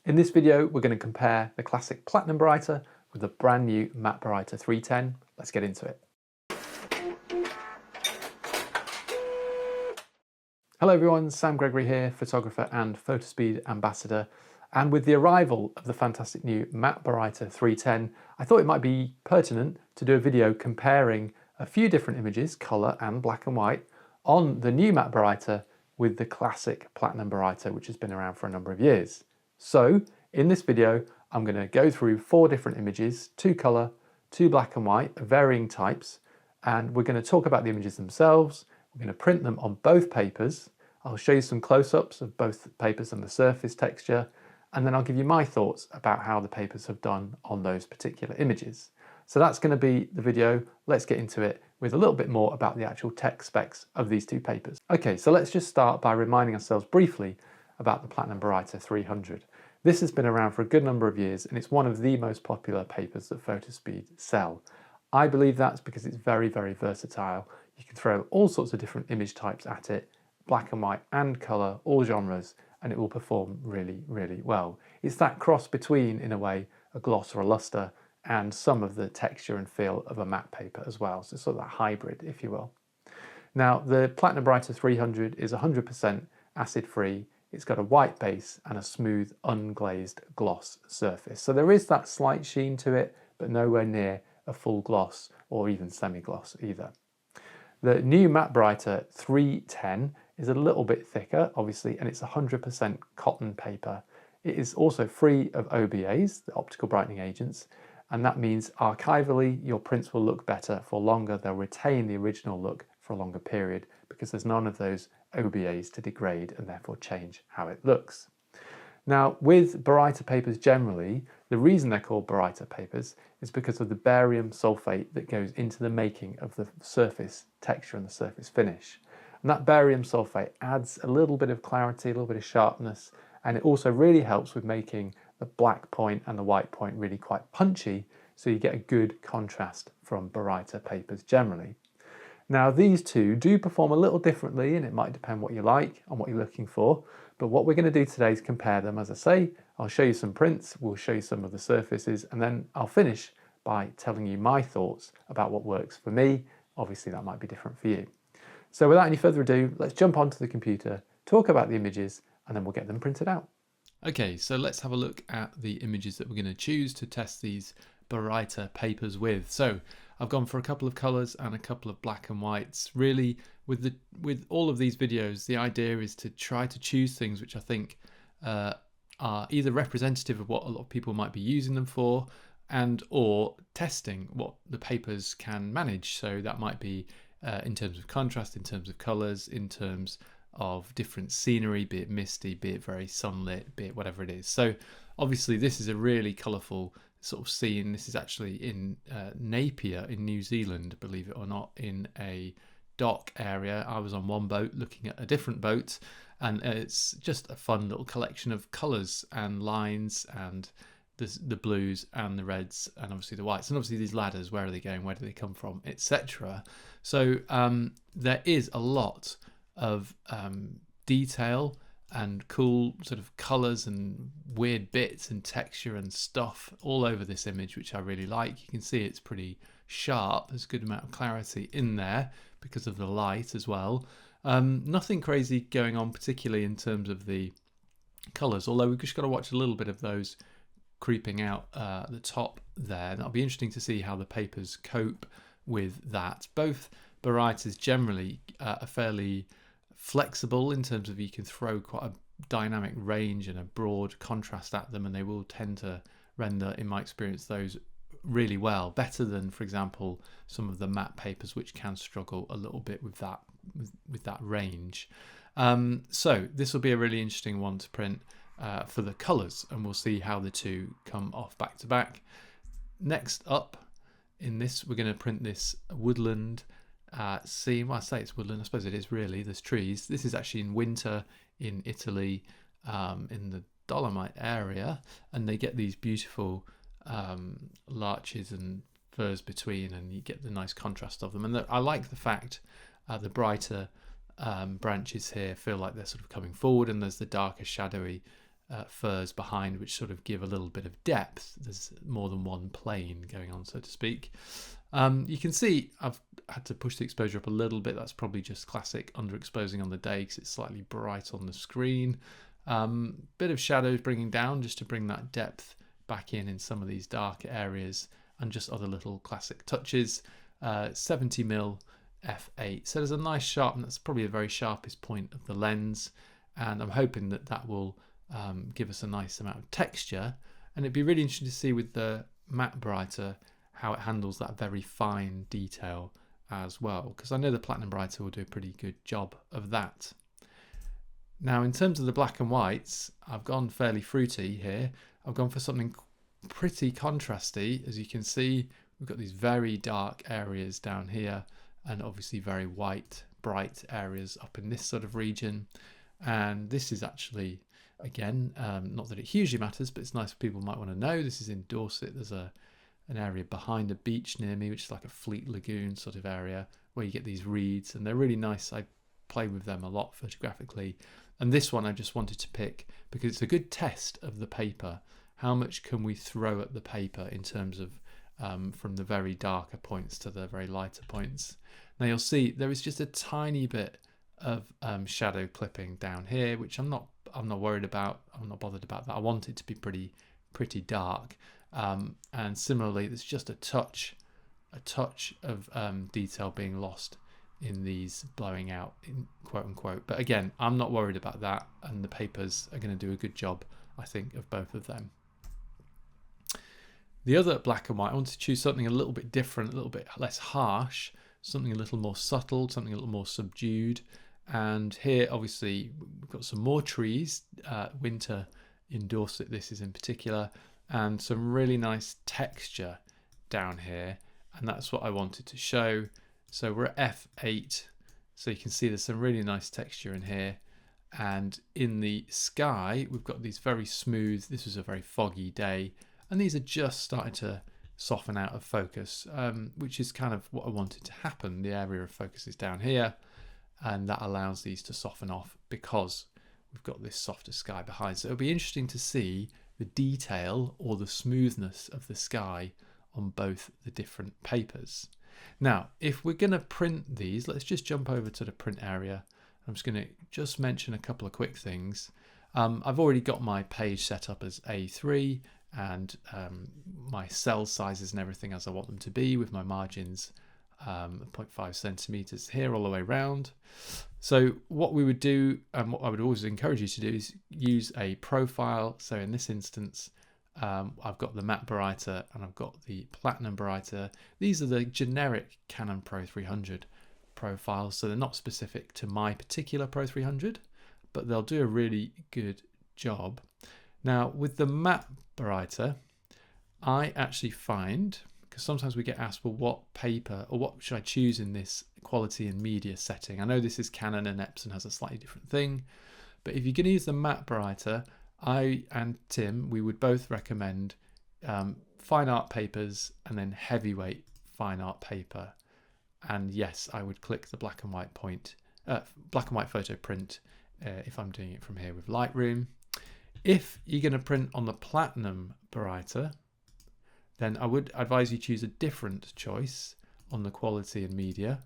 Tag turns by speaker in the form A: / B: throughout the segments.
A: In this video, we're going to compare the classic Platinum Baryta with the brand new Matt Baryta 310. Let's get into it. Hello everyone, Sam Gregory here, photographer and Fotospeed ambassador. And with the arrival of the fantastic new Matt Baryta 310, I thought it might be pertinent to do a video comparing a few different images, colour and black and white, on the new Matt Baryta with the classic Platinum Baryta, which has been around for a number of years. So, in this video, I'm going to go through 4 different images, 2 colour, 2 black and white, of varying types, and we're going to talk about the images themselves. We're going to print them on both papers. I'll show you some close-ups of both the papers and the surface texture, and then I'll give you my thoughts about how the papers have done on those particular images. So that's going to be the video. Let's get into it with a little bit more about the actual tech specs of these 2 papers. Okay, so let's just start by reminding ourselves briefly about the Platinum Baryta 300. This has been around for a good number of years and it's one of the most popular papers that Fotospeed sell. I believe that's because it's very, very versatile. You can throw all sorts of different image types at it, black and white and colour, all genres, and it will perform really, really well. It's that cross between, in a way, a gloss or a luster and some of the texture and feel of a matte paper as well. So it's sort of that hybrid, if you will. Now, the Platinum Baryta 300 is 100% acid-free. It's got a white base and a smooth, unglazed gloss surface. So there is that slight sheen to it, but nowhere near a full gloss or even semi-gloss either. The new Matt Baryta 310 is a little bit thicker, obviously, and it's 100% cotton paper. It is also free of OBAs, the optical brightening agents, and that means archivally your prints will look better for longer. They'll retain the original look for a longer period because there's none of those OBAs to degrade and therefore change how it looks. Now, with Baryta papers generally, the reason they're called Baryta papers is because of the barium sulfate that goes into the making of the surface texture and the surface finish. And that barium sulfate adds a little bit of clarity, a little bit of sharpness, and it also really helps with making the black point and the white point really quite punchy, so you get a good contrast from Baryta papers generally. Now, these two do perform a little differently, and it might depend what you like and what you're looking for, but what we're going to do today is compare them. As I say, I'll show you some prints, we'll show you some of the surfaces, and then I'll finish by telling you my thoughts about what works for me. Obviously, that might be different for you. So without any further ado, let's jump onto the computer, talk about the images, and then we'll get them printed out. Okay, so let's have a look at the images that we're going to choose to test these Baryta papers with. So I've gone for a couple of colours and a couple of black and whites. Really, with all of these videos, the idea is to try to choose things which I think are either representative of what a lot of people might be using them for, and or testing what the papers can manage. So that might be in terms of contrast, in terms of colours, in terms of different scenery, be it misty, be it very sunlit, be it whatever it is. So obviously this is a really colourful sort of scene. This is actually in Napier in New Zealand, believe it or not, in a dock area. I was on one boat looking at a different boat, and it's just a fun little collection of colours and lines and the blues and the reds and obviously the whites, and obviously these ladders, where are they going, where do they come from, etc. So there is a lot of detail and cool sort of colours and weird bits and texture and stuff all over this image, which I really like. You can see it's pretty sharp. There's a good amount of clarity in there because of the light as well. Nothing crazy going on particularly in terms of the colours, although we've just got to watch a little bit of those creeping out at the top there. And that'll be interesting to see how the papers cope with that. Both Barytas generally are fairly flexible in terms of you can throw quite a dynamic range and a broad contrast at them, and they will tend to render, in my experience, those really well, better than, for example, some of the matte papers, which can struggle a little bit with that range. So this will be a really interesting one to print for the colours, and we'll see how the two come off back to back. Next up in this, we're going to print this woodland scene. Well, I say it's woodland, I suppose it is really, there's trees. This is actually in winter in Italy, in the Dolomite area, and they get these beautiful larches and firs between, and you get the nice contrast of them. And I like the fact the brighter branches here feel like they're sort of coming forward, and there's the darker shadowy furs behind, which sort of give a little bit of depth. There's more than one plane going on, so to speak. You can see I've had to push the exposure up a little bit. That's probably just classic underexposing on the day because it's slightly bright on the screen. Bit of shadows bringing down just to bring that depth back in some of these darker areas, and just other little classic touches. 70mm f8, so there's a nice sharp, and that's probably the very sharpest point of the lens, and I'm hoping that that will give us a nice amount of texture. And it'd be really interesting to see with the Matt Baryta how it handles that very fine detail as well, because I know the Platinum Baryta will do a pretty good job of that. Now, in terms of the black and whites, I've gone fairly fruity here. I've gone for something pretty contrasty. As you can see, we've got these very dark areas down here, and obviously very white, bright areas up in this sort of region. And this is actually, again, not that it hugely matters, but it's nice for people might want to know. This is in Dorset. There's an area behind a beach near me, which is like a Fleet Lagoon sort of area where you get these reeds, and they're really nice. I play with them a lot photographically. And this one I just wanted to pick because it's a good test of the paper. How much can we throw at the paper in terms of from the very darker points to the very lighter points. Now you'll see there is just a tiny bit of shadow clipping down here, which I'm not worried about. I'm not bothered about that. I want it to be pretty dark. And similarly, there's just a touch of detail being lost in these blowing out, in quote unquote. But again, I'm not worried about that, and the papers are going to do a good job, I think, of both of them. The other black and white, I want to choose something a little bit different, a little bit less harsh, something a little more subtle, something a little more subdued. And here, obviously, we've got some more trees, winter in Dorset, this is in particular, and some really nice texture down here. And that's what I wanted to show. So we're at f8, so you can see there's some really nice texture in here. And in the sky, we've got these very smooth, this was a very foggy day, and these are just starting to soften out of focus, which is kind of what I wanted to happen. The area of focus is down here, and that allows these to soften off because we've got this softer sky behind. So it'll be interesting to see the detail or the smoothness of the sky on both the different papers. Now, if we're going to print these, let's just jump over to the print area. I'm just going to mention a couple of quick things. I've already got my page set up as A3 and my cell sizes and everything as I want them to be, with my margins 0.5 centimeters here all the way around. So what we would do, and what I would always encourage you to do, is use a profile. So in this instance, I've got the Matt Baryta and I've got the Platinum Baryta. These are the generic Canon Pro 300 profiles, so they're not specific to my particular Pro 300, but they'll do a really good job. Now with the Matt Baryta, I actually find, because sometimes we get asked, well, what paper or what should I choose in this quality and media setting? I know this is Canon and Epson has a slightly different thing, but if you're going to use the Matt Baryta, I and Tim, we would both recommend fine art papers and then heavyweight fine art paper. And yes, I would click the black and white photo print if I'm doing it from here with Lightroom. If you're going to print on the Platinum Baryta, then I would advise you choose a different choice on the quality and media.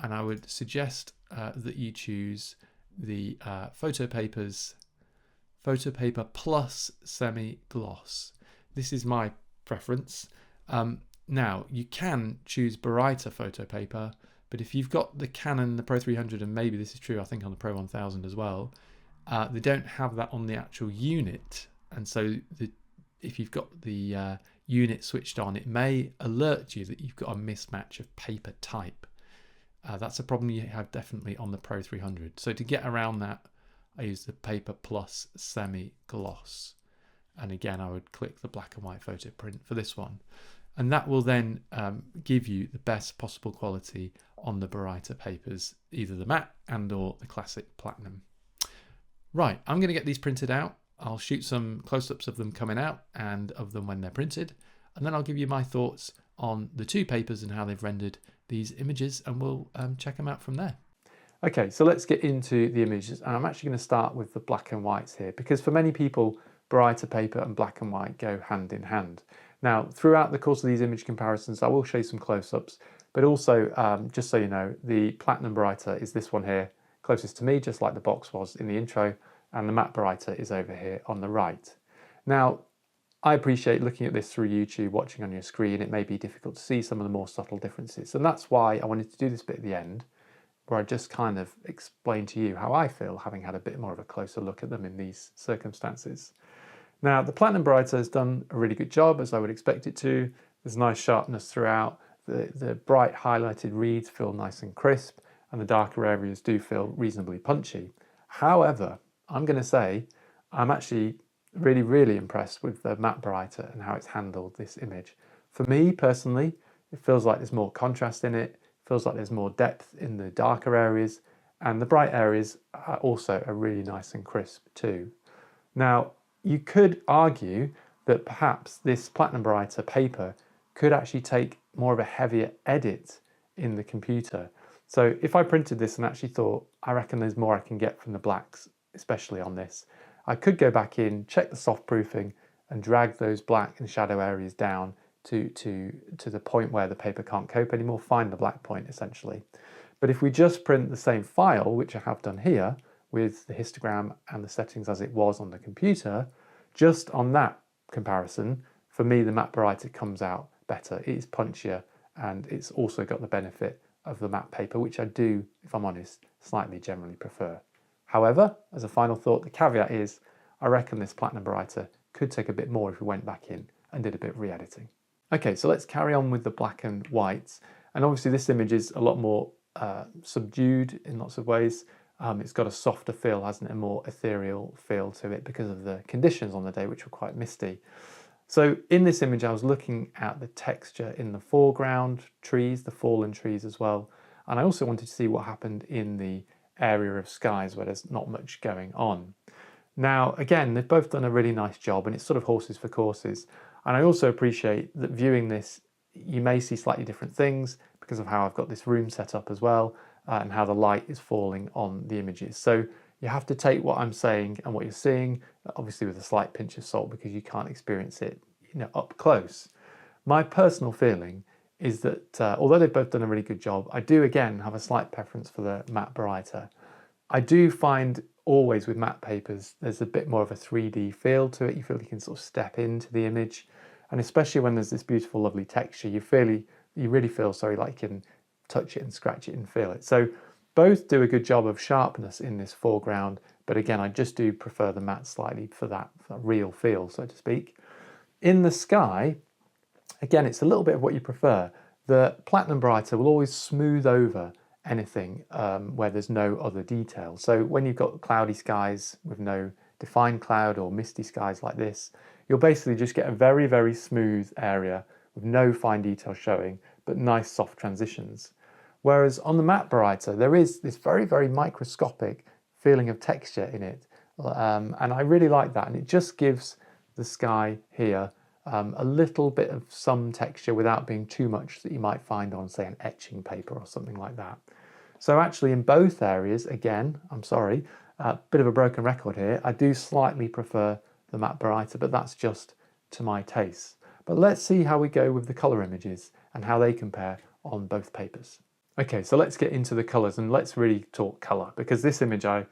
A: And I would suggest that you choose the Photo Paper Plus Semi-Gloss. This is my preference. Now, you can choose Baryta photo paper, but if you've got the Canon, the Pro 300, and maybe this is true, I think, on the Pro 1000 as well, they don't have that on the actual unit. And so if you've got the unit switched on, it may alert you that you've got a mismatch of paper type. That's a problem you have definitely on the Pro 300. So to get around that, I use the Paper Plus Semi-Gloss. And again, I would click the black and white photo print for this one. And that will then give you the best possible quality on the Baryta papers, either the matte and or the classic Platinum. Right, I'm going to get these printed out. I'll shoot some close-ups of them coming out and of them when they're printed. And then I'll give you my thoughts on the two papers and how they've rendered these images, and we'll check them out from there. Okay, so let's get into the images, and I'm actually going to start with the black and whites here, because for many people, Baryta paper and black and white go hand in hand. Now, throughout the course of these image comparisons, I will show you some close-ups, but also, just so you know, the platinum Baryta is this one here, closest to me, just like the box was in the intro, and the matte Baryta is over here on the right. Now, I appreciate looking at this through YouTube, watching on your screen, it may be difficult to see some of the more subtle differences, and that's why I wanted to do this bit at the end, where I just kind of explain to you how I feel, having had a bit more of a closer look at them in these circumstances. Now, the platinum Baryta has done a really good job, as I would expect it to. There's nice sharpness throughout. The bright highlighted reads feel nice and crisp, and the darker areas do feel reasonably punchy. However, I'm going to say I'm actually really, really impressed with the matte Baryta and how it's handled this image. For me personally, it feels like there's more contrast in it. Feels like there's more depth in the darker areas, and the bright areas are also really nice and crisp too. Now, you could argue that perhaps this platinum Baryta paper could actually take more of a heavier edit in the computer. So if I printed this and actually thought, I reckon there's more I can get from the blacks, especially on this, I could go back in, check the soft proofing, and drag those black and shadow areas down to the point where the paper can't cope anymore, find the black point essentially. But if we just print the same file, which I have done here, with the histogram and the settings as it was on the computer, just on that comparison, for me the matte Baryta comes out better. It is punchier, and it's also got the benefit of the matte paper, which I do, if I'm honest, slightly generally prefer. However, as a final thought, the caveat is, I reckon this platinum Baryta could take a bit more if we went back in and did a bit of re-editing. Okay, so let's carry on with the black and whites. And obviously this image is a lot more subdued in lots of ways. It's got a softer feel, hasn't it? A more ethereal feel to it because of the conditions on the day, which were quite misty. So in this image, I was looking at the texture in the foreground, trees, the fallen trees as well. And I also wanted to see what happened in the area of skies where there's not much going on. Now, again, they've both done a really nice job, and it's sort of horses for courses. And I also appreciate that viewing this, you may see slightly different things because of how I've got this room set up as well, and how the light is falling on the images. So you have to take what I'm saying and what you're seeing, obviously with a slight pinch of salt, because you can't experience it, up close. My personal feeling is that although they've both done a really good job, I do again have a slight preference for the matte Baryta. I do find always with matte papers, there's a bit more of a 3D feel to it. You feel you can sort of step into the image. And especially when there's this beautiful, lovely texture, you really feel, like you can touch it and scratch it and feel it. So both do a good job of sharpness in this foreground, but again, I just do prefer the matte slightly for that real feel, so to speak. In the sky, again, it's a little bit of what you prefer. The platinum Baryta will always smooth over anything where there's no other detail. So when you've got cloudy skies with no defined cloud, or misty skies like this, you'll basically just get a very, very smooth area with no fine detail showing, but nice soft transitions. Whereas on the matte Baryta, there is this very, very microscopic feeling of texture in it. And I really like that. And it just gives the sky here a little bit of some texture without being too much that you might find on, say, an etching paper or something like that. So actually in both areas, again, I'm sorry, a bit of a broken record here, I do slightly prefer the matte Baryta, but that's just to my taste. But let's see how we go with the colour images and how they compare on both papers. Okay, so let's get into the colours, and let's really talk colour, because this image I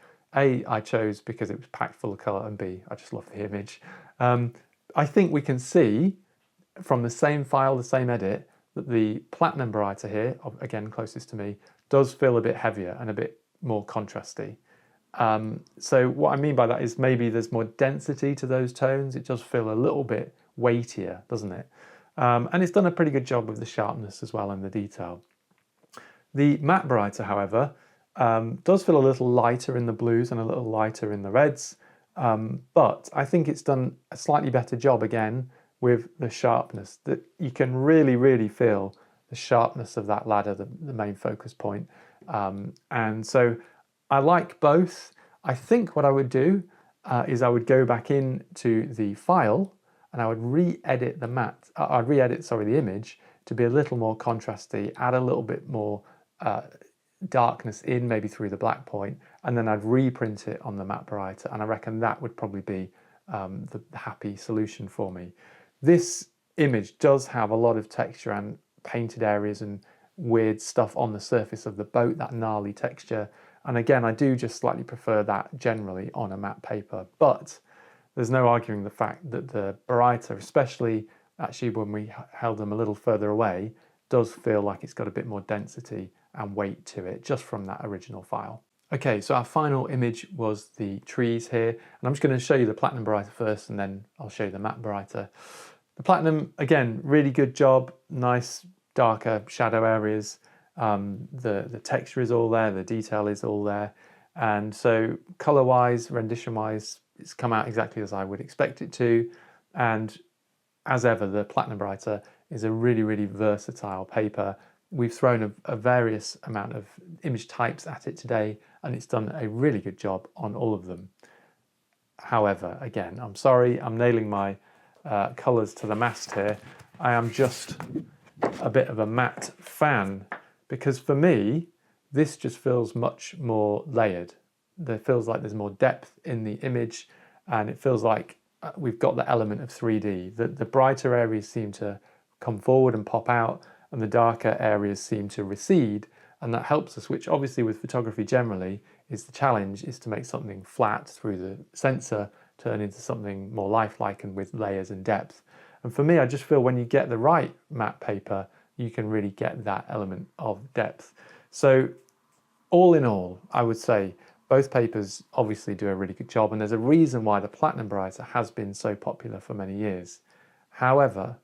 A: chose because it was packed full of colour, and B, I just love the image. I think we can see from the same file, the same edit, that the platinum Baryta here, again closest to me, does feel a bit heavier and a bit more contrasty. So what I mean by that is maybe there's more density to those tones. It does feel a little bit weightier, doesn't it? And it's done a pretty good job with the sharpness as well and the detail. The matte Baryta, however, does feel a little lighter in the blues and a little lighter in the reds, but I think it's done a slightly better job again with the sharpness, that you can really, really feel the sharpness of that ladder, the main focus point. And so I like both. I think what I would do is I would go back into the file and I would re-edit the image to be a little more contrasty, add a little bit more darkness in, maybe through the black point, and then I'd reprint it on the Matt Baryta, and I reckon that would probably be the happy solution for me. This image does have a lot of texture and painted areas and weird stuff on the surface of the boat, that gnarly texture, and again I do just slightly prefer that generally on a matte paper, but there's no arguing the fact that the Baryta, especially actually when we held them a little further away, does feel like it's got a bit more density and weight to it just from that original file. Okay, so our final image was the trees here, and I'm just going to show you the Platinum Baryta first and then I'll show you the Matte Baryta. The Platinum, again, really good job, nice darker shadow areas, the texture is all there, the detail is all there, and so colour-wise, rendition-wise, it's come out exactly as I would expect it to, and as ever, the Platinum Baryta is a really, really versatile paper. We've thrown a various amount of image types at it today, and it's done a really good job on all of them. However, again, I'm sorry, I'm nailing my colours to the mast here. I am just a bit of a matte fan, because for me, this just feels much more layered. It feels like there's more depth in the image, and it feels like we've got the element of 3D. The brighter areas seem to come forward and pop out, and the darker areas seem to recede, and that helps us, which obviously with photography generally is the challenge, is to make something flat through the sensor turn into something more lifelike and with layers and depth. And for me, I just feel when you get the right matte paper, you can really get that element of depth. So all in all, I would say both papers obviously do a really good job, and there's a reason why the Platinum Baryta has been so popular for many years. However,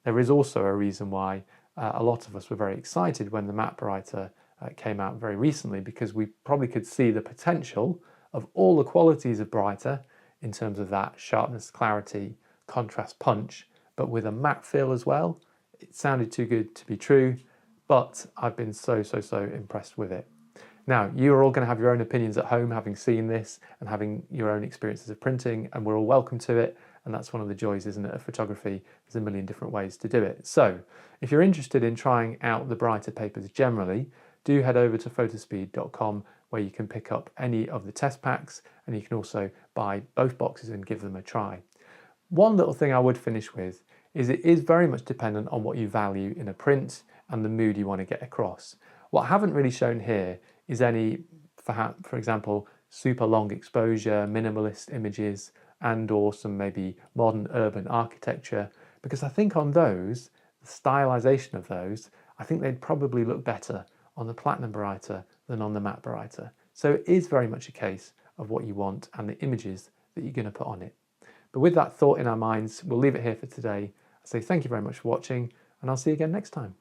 A: there is also a reason why a lot of us were very excited when the Matt Baryta came out very recently, because we probably could see the potential of all the qualities of Baryta in terms of that sharpness, clarity, contrast, punch, but with a matte feel as well. It sounded too good to be true, but I've been so impressed with it. Now, you're all going to have your own opinions at home, having seen this and having your own experiences of printing, and we're all welcome to it. And that's one of the joys, isn't it, of photography? There's a million different ways to do it. So if you're interested in trying out the Baryta papers generally, do head over to photospeed.com, where you can pick up any of the test packs, and you can also buy both boxes and give them a try. One little thing I would finish with is it is very much dependent on what you value in a print and the mood you want to get across. What I haven't really shown here is any, for example, super long exposure, minimalist images, and or some maybe modern urban architecture, because I think on those, the stylization of those, I think they'd probably look better on the Platinum Baryta than on the Matte Baryta. So it is very much a case of what you want and the images that you're going to put on it. But with that thought in our minds, we'll leave it here for today. I say thank you very much for watching, and I'll see you again next time.